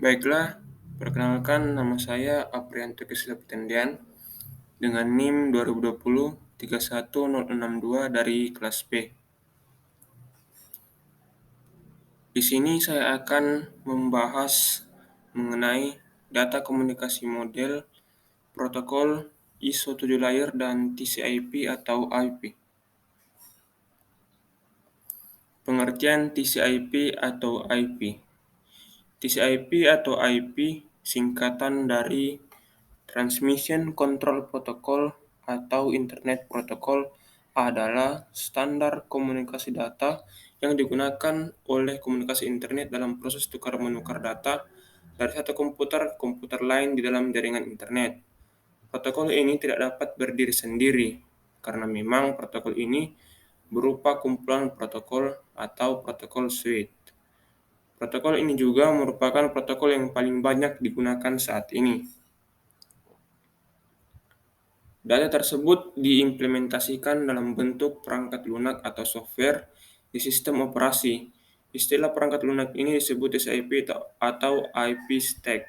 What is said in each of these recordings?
Baiklah, perkenalkan nama saya Aprianto Kisleptendian dengan NIM 2020 31062 dari kelas B. Di sini saya akan membahas mengenai data komunikasi model, protokol, ISO 7 layer, dan TCP atau IP. Pengertian TCP atau IP. TCP atau IP singkatan dari Transmission Control Protocol atau Internet Protocol adalah standar komunikasi data yang digunakan oleh komunikasi internet dalam proses tukar-menukar data dari satu komputer ke komputer lain di dalam jaringan internet. Protokol ini tidak dapat berdiri sendiri, karena memang protokol ini berupa kumpulan protokol atau protokol suite. Protokol ini juga merupakan protokol yang paling banyak digunakan saat ini. Data tersebut diimplementasikan dalam bentuk perangkat lunak atau software di sistem operasi. Istilah perangkat lunak ini disebut TCP atau IP stack.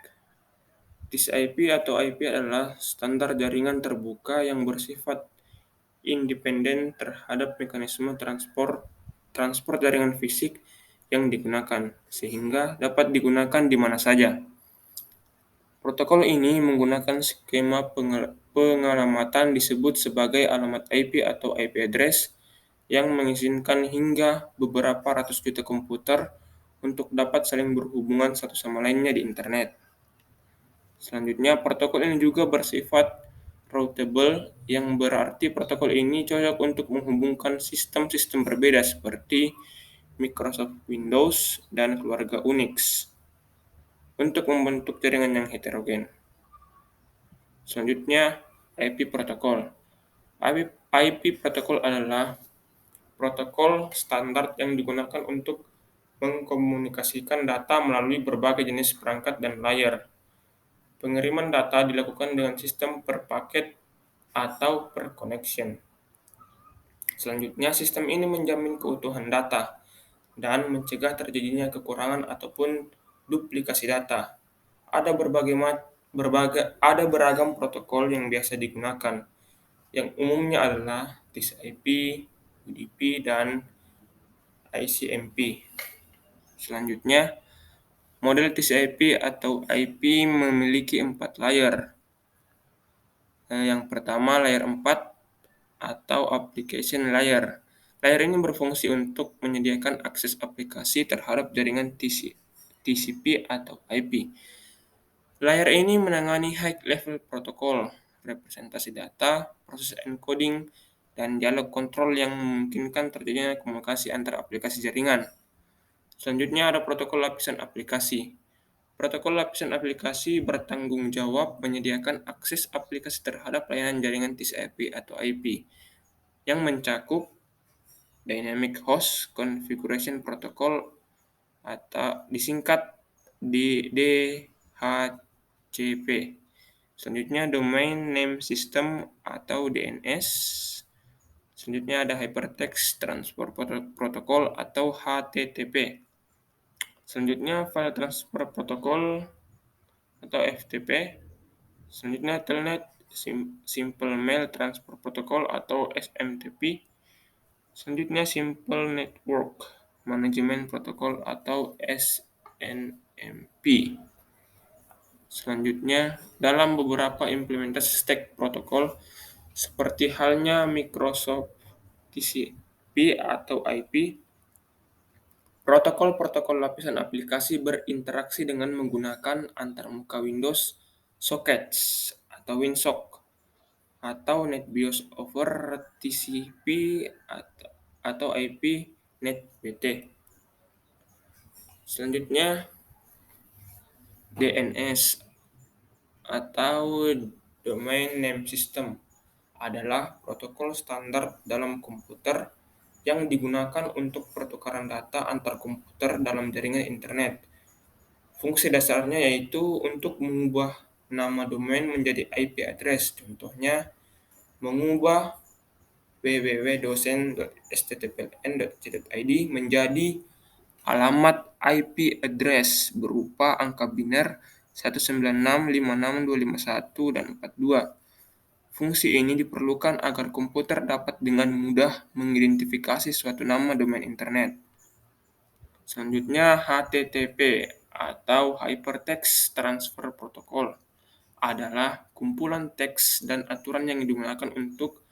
TCP atau IP adalah standar jaringan terbuka yang bersifat independen terhadap mekanisme transport jaringan fisik yang digunakan, sehingga dapat digunakan di mana saja. Protokol ini menggunakan skema pengalamatan disebut sebagai alamat IP atau IP address yang mengizinkan hingga beberapa ratus juta komputer untuk dapat saling berhubungan satu sama lainnya di internet. Selanjutnya, protokol ini juga bersifat routable, yang berarti protokol ini cocok untuk menghubungkan sistem-sistem berbeda seperti Microsoft Windows dan keluarga Unix untuk membentuk jaringan yang heterogen. Selanjutnya, IP protokol. IP protokol adalah protokol standar yang digunakan untuk mengkomunikasikan data melalui berbagai jenis perangkat dan layer. Pengiriman data dilakukan dengan sistem per paket atau per connection. Selanjutnya, sistem ini menjamin keutuhan data dan mencegah terjadinya kekurangan ataupun duplikasi data. Ada beragam protokol yang biasa digunakan, yang umumnya adalah TCP, UDP, dan ICMP. Selanjutnya, model TCP atau IP memiliki 4 layer. Yang pertama, layer 4 atau application layer. Layer ini berfungsi untuk menyediakan akses aplikasi terhadap jaringan TCP atau IP. Layer ini menangani high-level protokol, representasi data, proses encoding, dan dialog kontrol yang memungkinkan terjadinya komunikasi antar aplikasi jaringan. Selanjutnya ada protokol lapisan aplikasi. Protokol lapisan aplikasi bertanggung jawab menyediakan akses aplikasi terhadap layanan jaringan TCP atau IP yang mencakup Dynamic Host Configuration Protocol atau disingkat DHCP. Selanjutnya Domain Name System atau DNS. Selanjutnya ada Hypertext Transfer Protocol atau HTTP. Selanjutnya File Transfer Protocol atau FTP. Selanjutnya Telnet Simple Mail Transfer Protocol atau SMTP. Selanjutnya Simple Network Management Protocol atau SNMP. Selanjutnya, dalam beberapa implementasi stack protokol, seperti halnya Microsoft TCP atau IP, protokol-protokol lapisan aplikasi berinteraksi dengan menggunakan antarmuka Windows Sockets atau WinSock atau NetBIOS over TCP atau IP NetBT. Selanjutnya, DNS atau Domain Name System adalah protokol standar dalam komputer yang digunakan untuk pertukaran data antar komputer dalam jaringan internet. Fungsi dasarnya yaitu untuk mengubah nama domain menjadi IP address. Contohnya, mengubah www.dosen.sttpln.id menjadi alamat IP address berupa angka biner 196.56.251 dan 42. Fungsi ini diperlukan agar komputer dapat dengan mudah mengidentifikasi suatu nama domain internet. Selanjutnya, HTTP atau Hypertext Transfer Protocol adalah kumpulan teks dan aturan yang digunakan untuk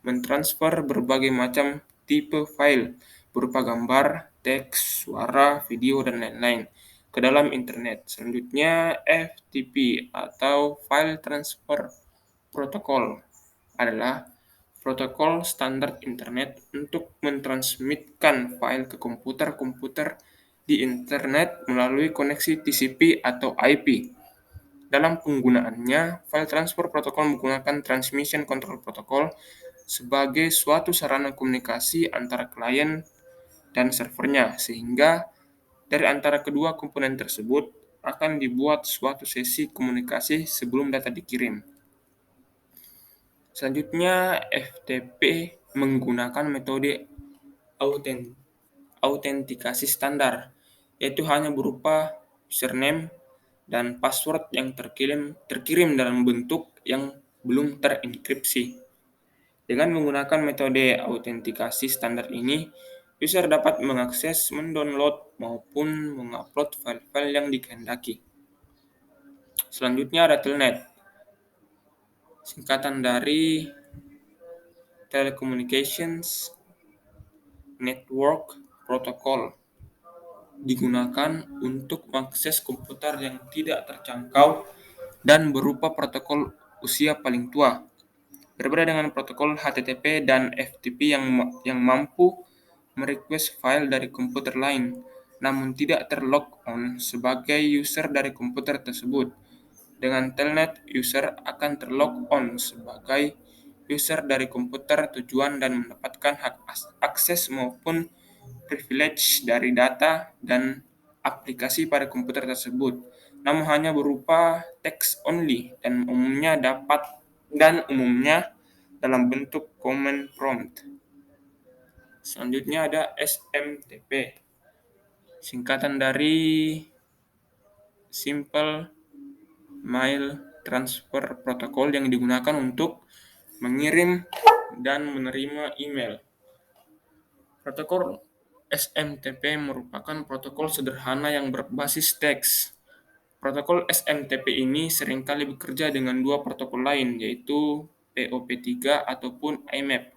mentransfer berbagai macam tipe file berupa gambar, teks, suara, video, dan lain-lain ke dalam internet. Selanjutnya, FTP atau File Transfer Protocol adalah protokol standar internet untuk mentransmitkan file ke komputer-komputer di internet melalui koneksi TCP atau IP. Dalam penggunaannya, file transfer protokol menggunakan Transmission Control Protocol sebagai suatu sarana komunikasi antara klien dan servernya, sehingga dari antara kedua komponen tersebut akan dibuat suatu sesi komunikasi sebelum data dikirim. Selanjutnya, FTP menggunakan metode autentikasi standar, yaitu hanya berupa username dan password yang terkirim dalam bentuk yang belum terenkripsi. Dengan menggunakan metode autentikasi standar ini, user dapat mengakses, mendownload, maupun mengupload file-file yang dikehendaki. Selanjutnya ada Telnet, singkatan dari Telecommunications Network Protocol, digunakan untuk mengakses komputer yang tidak terjangkau dan berupa protokol usia paling tua. Berbeda dengan protokol HTTP dan FTP yang mampu merequest file dari komputer lain, namun tidak terlog on sebagai user dari komputer tersebut. Dengan Telnet, user akan terlog on sebagai user dari komputer tujuan dan mendapatkan hak akses maupun privilege dari data dan aplikasi pada komputer tersebut, namun hanya berupa text only dan umumnya dalam bentuk command prompt. Selanjutnya ada SMTP, singkatan dari Simple Mail Transfer Protocol yang digunakan untuk mengirim dan menerima email. Protokol SMTP merupakan protokol sederhana yang berbasis teks. Protokol SMTP ini seringkali bekerja dengan dua protokol lain, yaitu POP3 ataupun IMAP,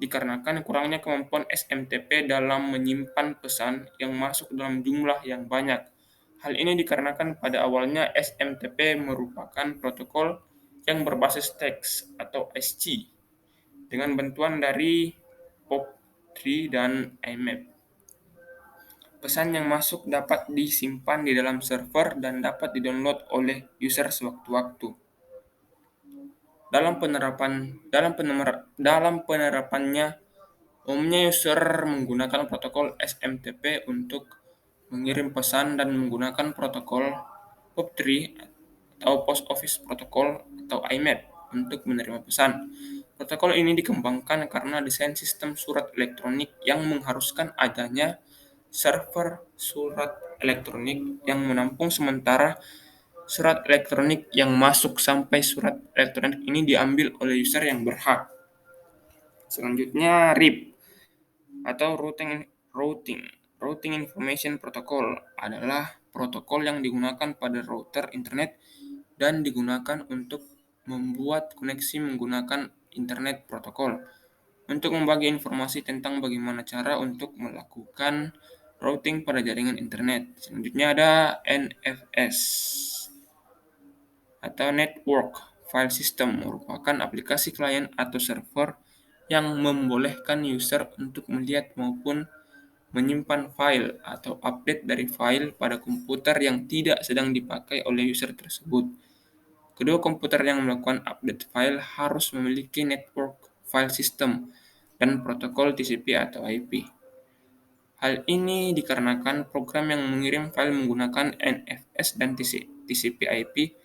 dikarenakan kurangnya kemampuan SMTP dalam menyimpan pesan yang masuk dalam jumlah yang banyak. Hal ini dikarenakan pada awalnya SMTP merupakan protokol yang berbasis teks atau SC dengan bantuan dari POP3 dan IMAP. Pesan yang masuk dapat disimpan di dalam server dan dapat didownload oleh user sewaktu-waktu. Dalam penerapannya, umumnya user menggunakan protokol SMTP untuk mengirim pesan dan menggunakan protokol POP3 atau Post Office Protocol atau IMAP untuk menerima pesan. Protokol ini dikembangkan karena desain sistem surat elektronik yang mengharuskan adanya server surat elektronik yang menampung sementara surat elektronik yang masuk sampai surat elektronik ini diambil oleh user yang berhak. Selanjutnya RIP atau Routing Information Protocol adalah protokol yang digunakan pada router internet dan digunakan untuk membuat koneksi menggunakan internet protokol untuk membagi informasi tentang bagaimana cara untuk melakukan routing pada jaringan internet. Selanjutnya ada NFS atau Network File System, merupakan aplikasi klien atau server yang membolehkan user untuk melihat maupun menyimpan file atau update dari file pada komputer yang tidak sedang dipakai oleh user tersebut. Kedua komputer yang melakukan update file harus memiliki network file system dan protokol TCP atau IP. Hal ini dikarenakan program yang mengirim file menggunakan NFS dan TCP/IP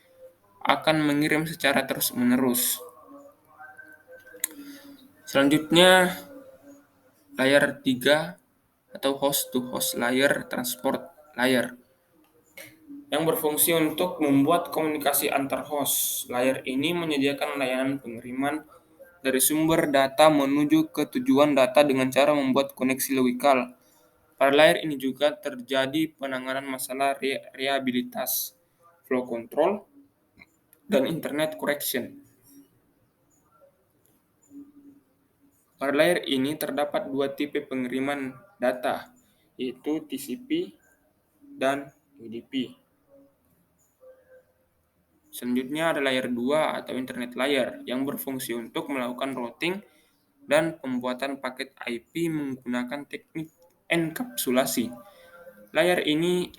akan mengirim secara terus-menerus. Selanjutnya, layer 3 atau host-to-host layer transport layer yang berfungsi untuk membuat komunikasi antar host. Layer ini menyediakan layanan pengiriman dari sumber data menuju ke tujuan data dengan cara membuat koneksi logikal. Pada layer ini juga terjadi penanganan masalah reliabilitas, flow control, dan internet connection. Pada layer ini terdapat dua tipe pengiriman data, yaitu TCP dan UDP. Selanjutnya ada layer 2 atau internet layer yang berfungsi untuk melakukan routing dan pembuatan paket IP menggunakan teknik enkapsulasi. Layer ini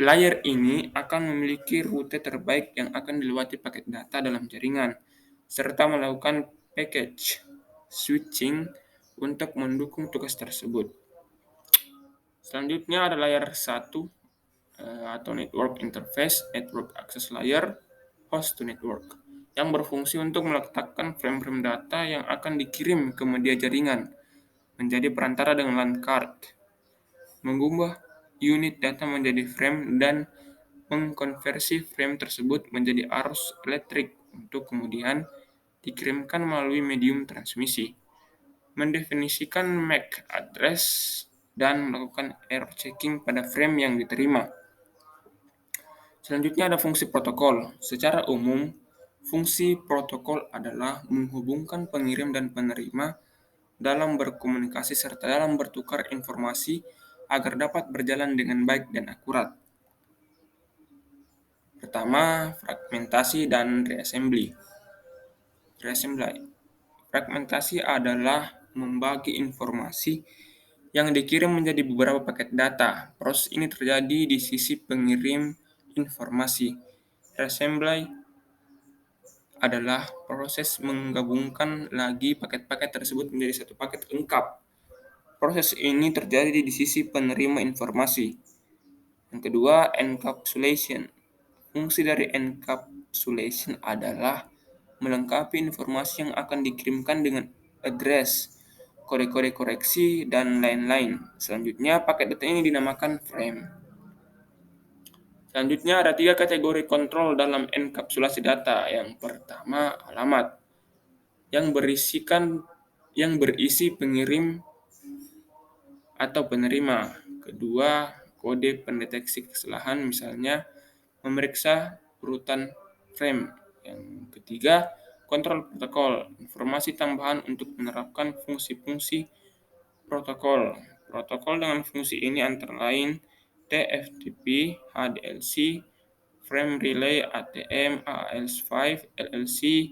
akan memiliki rute terbaik yang akan dilewati paket data dalam jaringan, serta melakukan package switching untuk mendukung tugas tersebut. Selanjutnya ada layer 1 atau network interface, network access layer, host to network, yang berfungsi untuk meletakkan frame-frame data yang akan dikirim ke media jaringan, menjadi perantara dengan LAN card, mengubah unit data menjadi frame dan mengkonversi frame tersebut menjadi arus elektrik untuk kemudian dikirimkan melalui medium transmisi, mendefinisikan MAC address, dan melakukan error checking pada frame yang diterima. Selanjutnya ada fungsi protokol. Secara umum, fungsi protokol adalah menghubungkan pengirim dan penerima dalam berkomunikasi serta dalam bertukar informasi agar dapat berjalan dengan baik dan akurat. Pertama, fragmentasi dan reassembly. Fragmentasi adalah membagi informasi yang dikirim menjadi beberapa paket data. Proses ini terjadi di sisi pengirim informasi. Reassembly adalah proses menggabungkan lagi paket-paket tersebut menjadi satu paket lengkap. Proses ini terjadi di sisi penerima informasi. Yang kedua, encapsulation. Fungsi dari encapsulation adalah melengkapi informasi yang akan dikirimkan dengan address, kode-kode koreksi, dan lain-lain. Selanjutnya, paket data ini dinamakan frame. Selanjutnya ada 3 kategori kontrol dalam enkapsulasi data. Yang pertama, alamat yang berisi pengirim atau penerima. Kedua, kode pendeteksi kesalahan, misalnya memeriksa urutan frame. Yang ketiga, kontrol protokol, informasi tambahan untuk menerapkan fungsi-fungsi protokol. Protokol dengan fungsi ini antara lain TFTP, HDLC, Frame Relay, ATM, AAS5, LLC,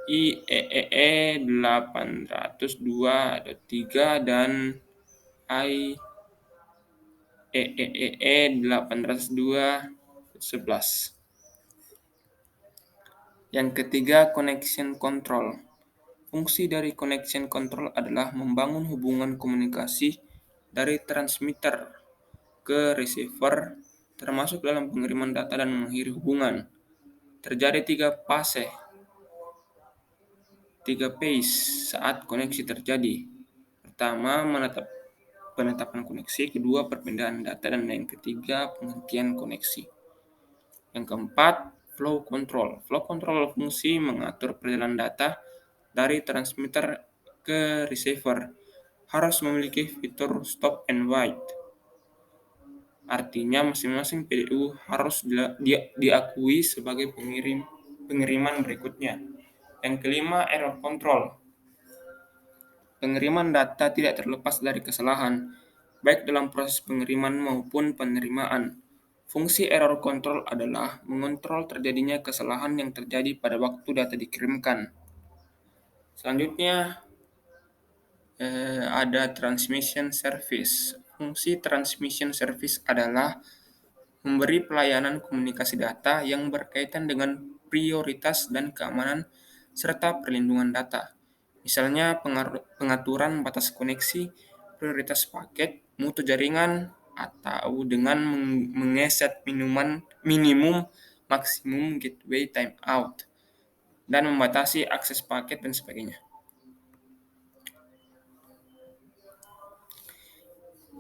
IEEE 802.3, dan IEEE 802.11. Yang ketiga, connection control. Fungsi dari connection control adalah membangun hubungan komunikasi dari transmitter ke receiver, termasuk dalam pengiriman data dan mengakhiri hubungan. Terjadi 3 phase saat koneksi terjadi. Pertama, penetapan koneksi, kedua, perpindahan data, dan yang ketiga, penghentian koneksi. Yang keempat, flow control. Flow control fungsi mengatur perjalanan data dari transmitter ke receiver. Harus memiliki fitur stop and wait. Artinya masing-masing PDU harus diakui sebagai pengiriman berikutnya. Yang kelima, error control. Pengiriman data tidak terlepas dari kesalahan, baik dalam proses pengiriman maupun penerimaan. Fungsi error control adalah mengontrol terjadinya kesalahan yang terjadi pada waktu data dikirimkan. Selanjutnya ada transmission service. Fungsi transmission service adalah memberi pelayanan komunikasi data yang berkaitan dengan prioritas dan keamanan serta perlindungan data. Misalnya pengaturan batas koneksi, prioritas paket, mutu jaringan, atau dengan mengeset minimum maksimum gateway timeout, dan membatasi akses paket dan sebagainya.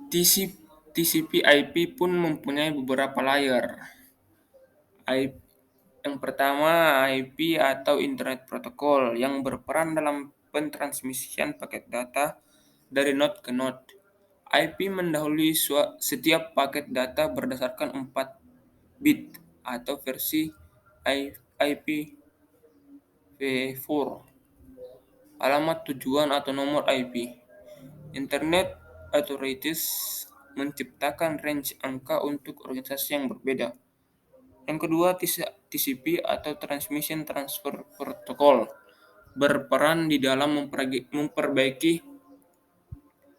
TCP/IP pun mempunyai beberapa layer. Yang pertama, IP atau Internet Protocol yang berperan dalam pentransmisian paket data dari node ke node. IP mendahului setiap paket data berdasarkan 4 bit atau versi IPv4, alamat tujuan atau nomor IP. Internet Authorities menciptakan range angka untuk organisasi yang berbeda. Yang kedua, TCP atau Transmission Transfer Protocol berperan di dalam memperbaiki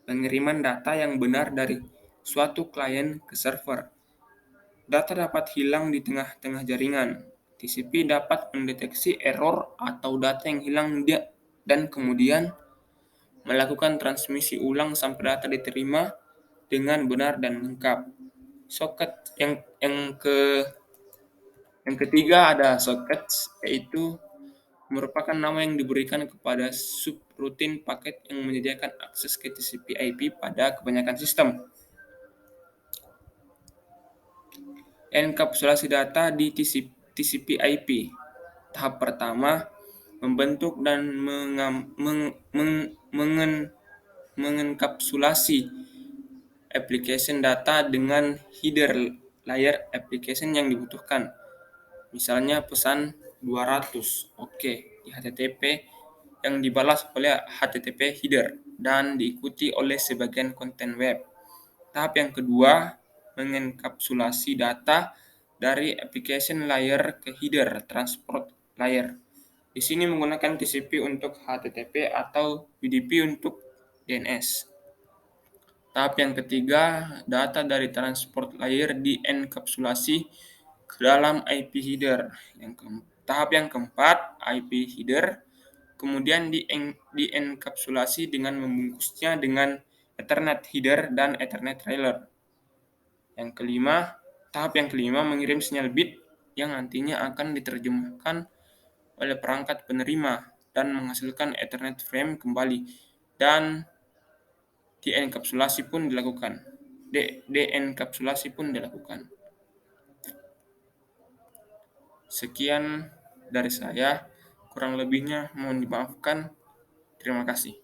pengiriman data yang benar dari suatu klien ke server. Data dapat hilang di tengah-tengah jaringan. TCP dapat mendeteksi error atau data yang hilang dan kemudian melakukan transmisi ulang sampai data diterima dengan benar dan lengkap. Soket yang ketiga ada sockets, yaitu merupakan nama yang diberikan kepada subrutin paket yang menyediakan akses ke TCP/IP pada kebanyakan sistem. Enkapsulasi data di TCP/IP. Tahap pertama, membentuk dan mengenkapsulasi application data dengan header layer application yang dibutuhkan. Misalnya pesan 200 oke di HTTP yang dibalas oleh HTTP header dan diikuti oleh sebagian konten web. Tahap yang kedua, mengenkapsulasi data dari application layer ke header transport layer. Di sini menggunakan TCP untuk HTTP atau UDP untuk DNS. Tahap yang ketiga, data dari transport layer dienkapsulasi ke dalam IP header. Tahap yang keempat, IP header kemudian dienkapsulasi dengan membungkusnya dengan Ethernet header dan Ethernet trailer. Tahap yang kelima mengirim sinyal bit yang nantinya akan diterjemahkan oleh perangkat penerima dan menghasilkan Ethernet frame kembali dan dienkapsulasi pun dilakukan. Sekian dari saya, kurang lebihnya mohon dimaafkan. Terima kasih.